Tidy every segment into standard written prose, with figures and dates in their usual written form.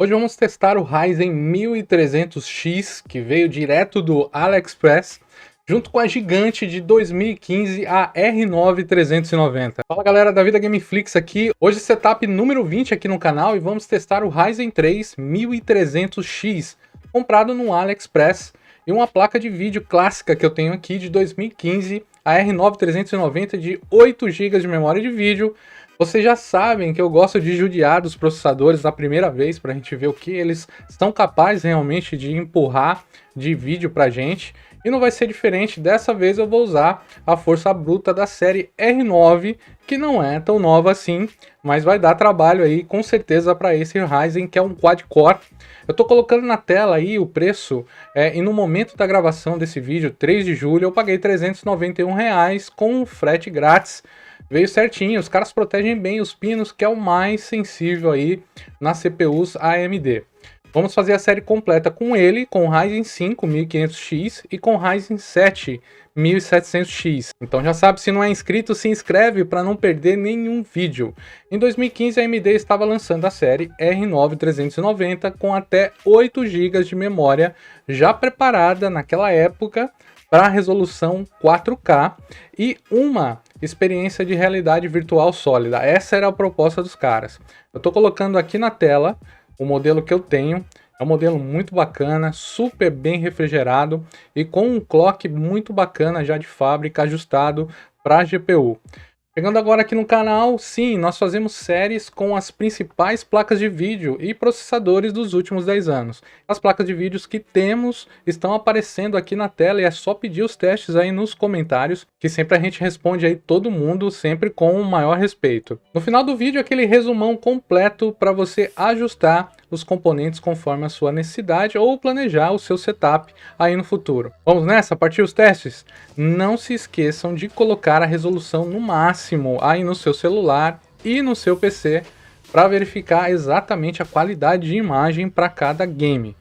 Hoje vamos testar o Ryzen 1300X, que veio direto do AliExpress, junto com a gigante de 2015, a R9 390. Fala galera da Vida Gameflix aqui, hoje setup número 20 aqui no canal e vamos testar o Ryzen 3 1300X, comprado no AliExpress, e uma placa de vídeo clássica que eu tenho aqui de 2015, a R9 390 de 8 GB de memória de vídeo. Vocês já sabem que eu gosto de judiar dos processadores na primeira vez para a gente ver o que eles são capazes realmente de empurrar de vídeo para a gente. E não vai ser diferente, dessa vez eu vou usar a força bruta da série R9, que não é tão nova assim, mas vai dar trabalho aí com certeza para esse Ryzen, que é um quad-core. Eu tô colocando na tela aí o preço, e no momento da gravação desse vídeo, 3 de julho, eu paguei R$391 com frete grátis. Veio certinho, os caras protegem bem os pinos, que é o mais sensível aí nas CPUs AMD. Vamos fazer a série completa com ele, com o Ryzen 5 1500X e com o Ryzen 7 1700X. Então já sabe, se não é inscrito, se inscreve para não perder nenhum vídeo. Em 2015 a AMD estava lançando a série R9 390 com até 8 GB de memória já preparada naquela época para resolução 4K e uma experiência de realidade virtual sólida. Essa era a proposta dos caras. Eu estou colocando aqui na tela o modelo que eu tenho. É um modelo muito bacana, super bem refrigerado e com um clock muito bacana já de fábrica, ajustado para a GPU. Chegando agora aqui no canal, sim, nós fazemos séries com as principais placas de vídeo e processadores dos últimos 10 anos. As placas de vídeos que temos estão aparecendo aqui na tela e é só pedir os testes aí nos comentários, que sempre a gente responde aí todo mundo, sempre com o maior respeito. No final do vídeo, aquele resumão completo para você ajustar os componentes conforme a sua necessidade ou planejar o seu setup aí no futuro. Vamos nessa? Partir os testes? Não se esqueçam de colocar a resolução no máximo aí no seu celular e no seu PC para verificar exatamente a qualidade de imagem para cada game.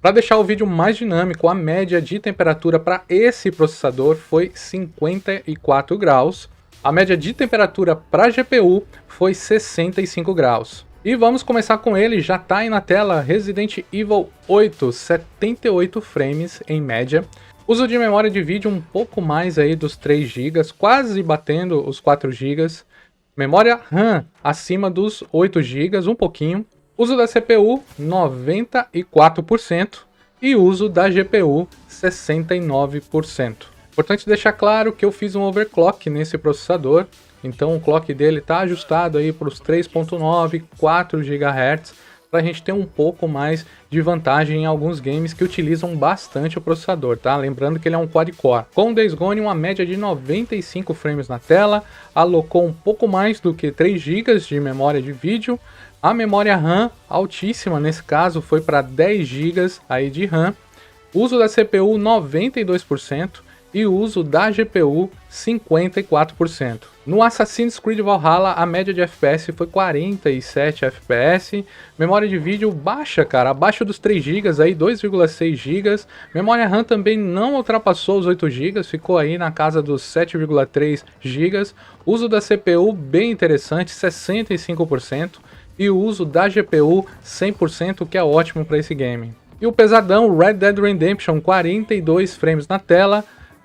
Para deixar o vídeo mais dinâmico, a média de temperatura para esse processador foi 54 graus. A média de temperatura para a GPU foi 65 graus. E vamos começar com ele, já tá aí na tela, Resident Evil 8, 78 frames em média. Uso de memória de vídeo um pouco mais aí dos 3 GB, quase batendo os 4 GB. Memória RAM acima dos 8 GB, um pouquinho. Uso da CPU 94% e uso da GPU 69%. Importante deixar claro que eu fiz um overclock nesse processador. Então o clock dele está ajustado aí para os 3.9, 4 GHz, para a gente ter um pouco mais de vantagem em alguns games que utilizam bastante o processador, tá? Lembrando que ele é um quad-core. Com o Days Gone, uma média de 95 frames na tela, alocou um pouco mais do que 3 GB de memória de vídeo. A memória RAM altíssima, nesse caso, foi para 10 GB aí de RAM. Uso da CPU 92%. E o uso da GPU 54%. No Assassin's Creed Valhalla, a média de FPS foi 47 FPS. Memória de vídeo baixa, cara, abaixo dos 3 GB, aí 2,6 GB. Memória RAM também não ultrapassou os 8 GB, ficou aí na casa dos 7,3 GB. Uso da CPU bem interessante, 65%. E o uso da GPU 100%, que é ótimo para esse game. E o pesadão Red Dead Redemption, 42 frames na tela.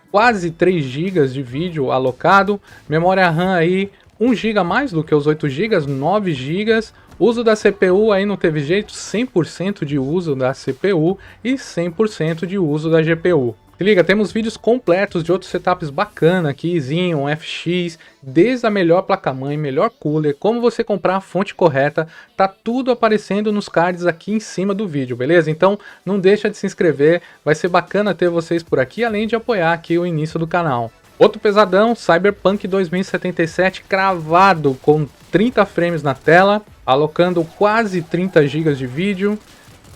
Quase 3 GB de vídeo alocado, memória RAM aí 1 GB a mais do que os 8 GB, 9 GB. Uso da CPU aí não teve jeito, 100% de uso da CPU e 100% de uso da GPU. Se liga, temos vídeos completos de outros setups bacana aqui, Xeon, FX, desde a melhor placa-mãe, melhor cooler, como você comprar a fonte correta, tá tudo aparecendo nos cards aqui em cima do vídeo, beleza? Então não deixa de se inscrever, vai ser bacana ter vocês por aqui, além de apoiar aqui o início do canal. Outro pesadão, Cyberpunk 2077 cravado com 30 frames na tela, alocando quase 30 GB de vídeo,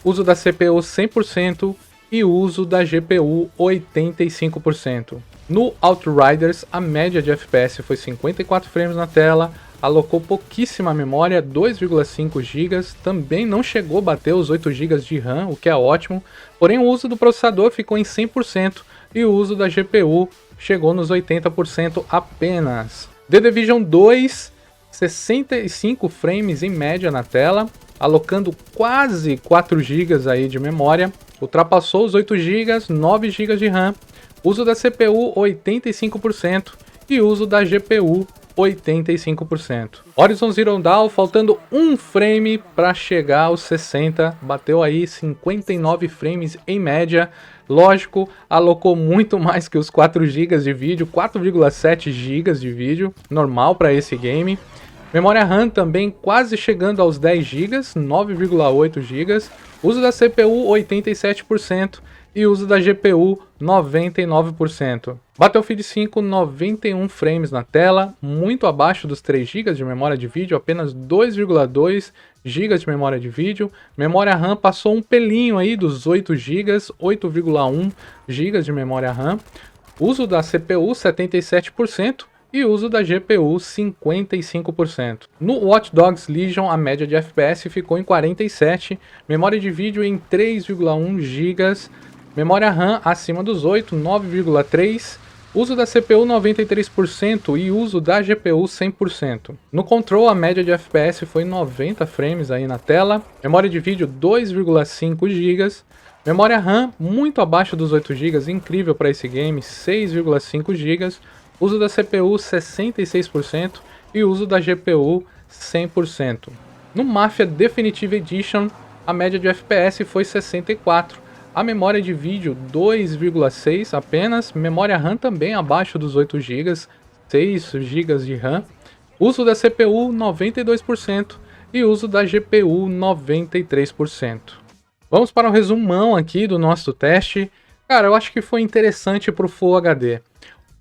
uso da CPU 100%, e uso da GPU 85%. No Outriders, a média de FPS foi 54 frames na tela, alocou pouquíssima memória, 2,5 GB, também não chegou a bater os 8 GB de RAM, o que é ótimo, porém o uso do processador ficou em 100% e o uso da GPU chegou nos 80% apenas. The Division 2, 65 frames em média na tela, alocando quase 4 GB aí de memória, ultrapassou os 8 GB, 9 GB de RAM, uso da CPU 85% e uso da GPU 85%. Horizon Zero Dawn faltando um frame para chegar aos 60, bateu aí 59 frames em média. Lógico, alocou muito mais que os 4 GB de vídeo, 4,7 GB de vídeo, normal para esse game. Memória RAM também quase chegando aos 10 GB, 9,8 GB. Uso da CPU 87% e uso da GPU 99%. Battlefield 5, 91 frames na tela, muito abaixo dos 3 GB de memória de vídeo, apenas 2,2 GB de memória de vídeo. Memória RAM passou um pelinho aí dos 8 GB, 8,1 GB de memória RAM. Uso da CPU 77% e uso da GPU 55%. No Watch Dogs Legion a média de FPS ficou em 47, memória de vídeo em 3,1 GB, memória RAM acima dos 8, 9,3, uso da CPU 93% e uso da GPU 100%. No Control a média de FPS foi 90 frames aí na tela, memória de vídeo 2,5 GB, memória RAM muito abaixo dos 8 GB, incrível para esse game, 6,5 GB, uso da CPU 66% e uso da GPU 100%. No Mafia Definitive Edition a média de FPS foi 64. A memória de vídeo 2,6 apenas, memória RAM também abaixo dos 8 GB, 6 GB de RAM, uso da CPU 92% e uso da GPU 93%. Vamos para o resumão aqui do nosso teste. Cara, eu acho que foi interessante para o Full HD.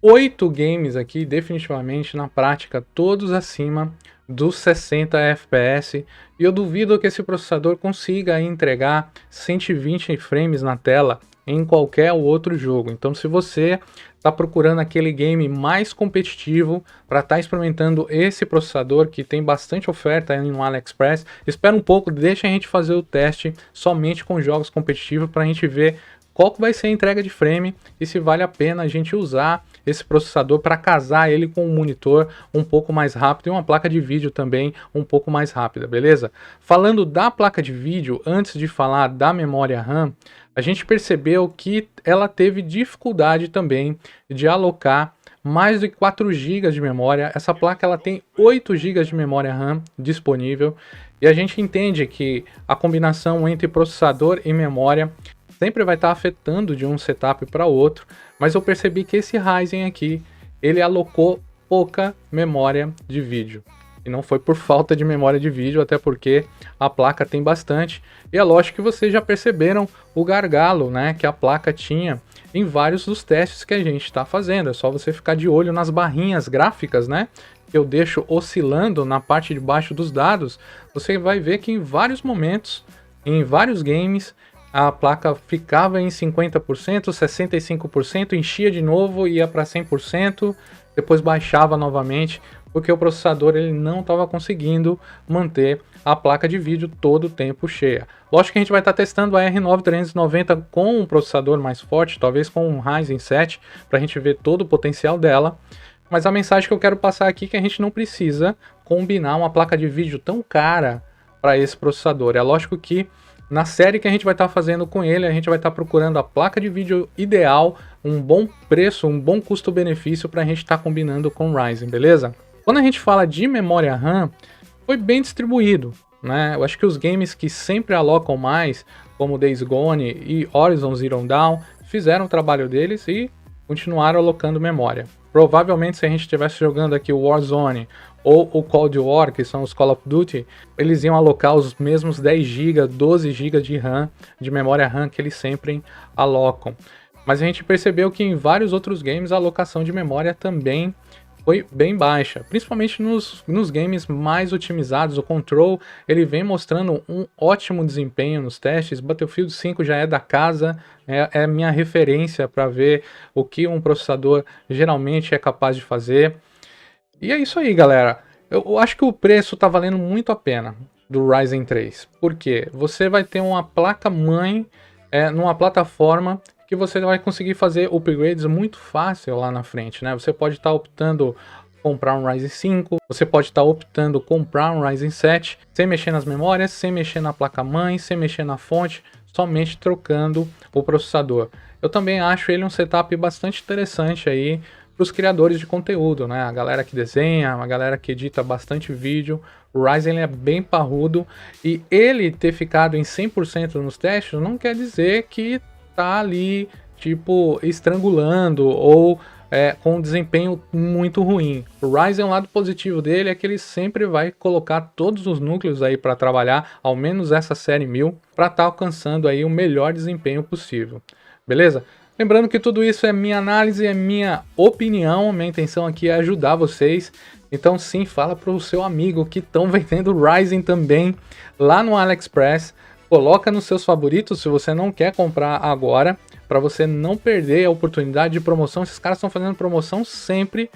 8 games aqui, definitivamente, na prática, todos acima dos 60 FPS, e eu duvido que esse processador consiga entregar 120 frames na tela em qualquer outro jogo. Então, se você está procurando aquele game mais competitivo para estar experimentando esse processador que tem bastante oferta aí no AliExpress, espera um pouco, deixa a gente fazer o teste somente com jogos competitivos para a gente ver qual que vai ser a entrega de frame e se vale a pena a gente usar esse processador para casar ele com um monitor um pouco mais rápido e uma placa de vídeo também um pouco mais rápida, beleza? Falando da placa de vídeo, antes de falar da memória RAM, a gente percebeu que ela teve dificuldade também de alocar mais de 4 GB de memória. Essa placa ela tem 8 GB de memória RAM disponível e a gente entende que a combinação entre processador e memória sempre vai estar afetando de um setup para outro, mas eu percebi que esse Ryzen aqui, ele alocou pouca memória de vídeo. E não foi por falta de memória de vídeo, até porque a placa tem bastante. E é lógico que vocês já perceberam o gargalo, né, que a placa tinha em vários dos testes que a gente está fazendo. É só você ficar de olho nas barrinhas gráficas, né, que eu deixo oscilando na parte de baixo dos dados. Você vai ver que em vários momentos, em vários games, a placa ficava em 50%, 65%, enchia de novo, ia para 100%, depois baixava novamente, porque o processador ele não estava conseguindo manter a placa de vídeo todo o tempo cheia. Lógico que a gente vai estar testando a R9 390 com um processador mais forte, talvez com um Ryzen 7, para a gente ver todo o potencial dela, mas a mensagem que eu quero passar aqui é que a gente não precisa combinar uma placa de vídeo tão cara para esse processador. É lógico que na série que a gente vai estar fazendo com ele, a gente vai estar procurando a placa de vídeo ideal, um bom preço, um bom custo-benefício para a gente estar combinando com o Ryzen, beleza? Quando a gente fala de memória RAM, foi bem distribuído, né? Eu acho que os games que sempre alocam mais, como Days Gone e Horizon Zero Dawn, fizeram o trabalho deles e continuaram alocando memória. Provavelmente se a gente estivesse jogando aqui o Warzone ou o Cold War, que são os Call of Duty, eles iam alocar os mesmos 10 GB, 12 GB de RAM, de memória RAM que eles sempre alocam. Mas a gente percebeu que em vários outros games a alocação de memória também foi bem baixa, principalmente nos games mais otimizados. O Control ele vem mostrando um ótimo desempenho nos testes. Battlefield 5 já é da casa, é minha referência para ver o que um processador geralmente é capaz de fazer. E é isso aí, galera. Eu acho que o preço está valendo muito a pena do Ryzen 3, porque você vai ter uma placa-mãe numa plataforma que você vai conseguir fazer upgrades muito fácil lá na frente, né? Você pode estar optando comprar um Ryzen 5, você pode estar optando comprar um Ryzen 7, sem mexer nas memórias, sem mexer na placa-mãe, sem mexer na fonte, somente trocando o processador. Eu também acho ele um setup bastante interessante aí para os criadores de conteúdo, né? A galera que desenha, a galera que edita bastante vídeo. O Ryzen é bem parrudo e ele ter ficado em 100% nos testes não quer dizer que tá ali tipo estrangulando ou com um desempenho muito ruim. O Ryzen, o lado positivo dele é que ele sempre vai colocar todos os núcleos aí para trabalhar, ao menos essa série 1000, para estar alcançando aí o melhor desempenho possível. Beleza? Lembrando que tudo isso é minha análise, é minha opinião, minha intenção aqui é ajudar vocês. Então sim, fala para o seu amigo que estão vendendo Ryzen também lá no AliExpress. Coloca nos seus favoritos se você não quer comprar agora, para você não perder a oportunidade de promoção. Esses caras estão fazendo promoção sempre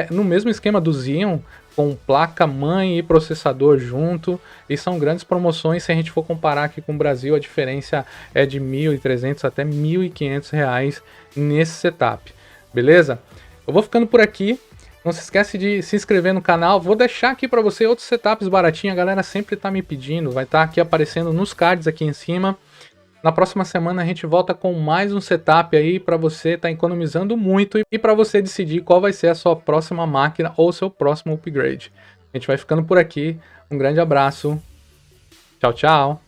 no mesmo esquema do Xeon, com placa-mãe e processador junto, e são grandes promoções. Se a gente for comparar aqui com o Brasil, a diferença é de R$ 1.300 até R$ 1.500 nesse setup, beleza? Eu vou ficando por aqui. Não se esquece de se inscrever no canal. Vou deixar aqui para você outros setups baratinhos. A galera sempre está me pedindo. Vai estar aqui aparecendo nos cards aqui em cima. Na próxima semana a gente volta com mais um setup aí para você estar economizando muito e para você decidir qual vai ser a sua próxima máquina ou seu próximo upgrade. A gente vai ficando por aqui. Um grande abraço. Tchau, tchau.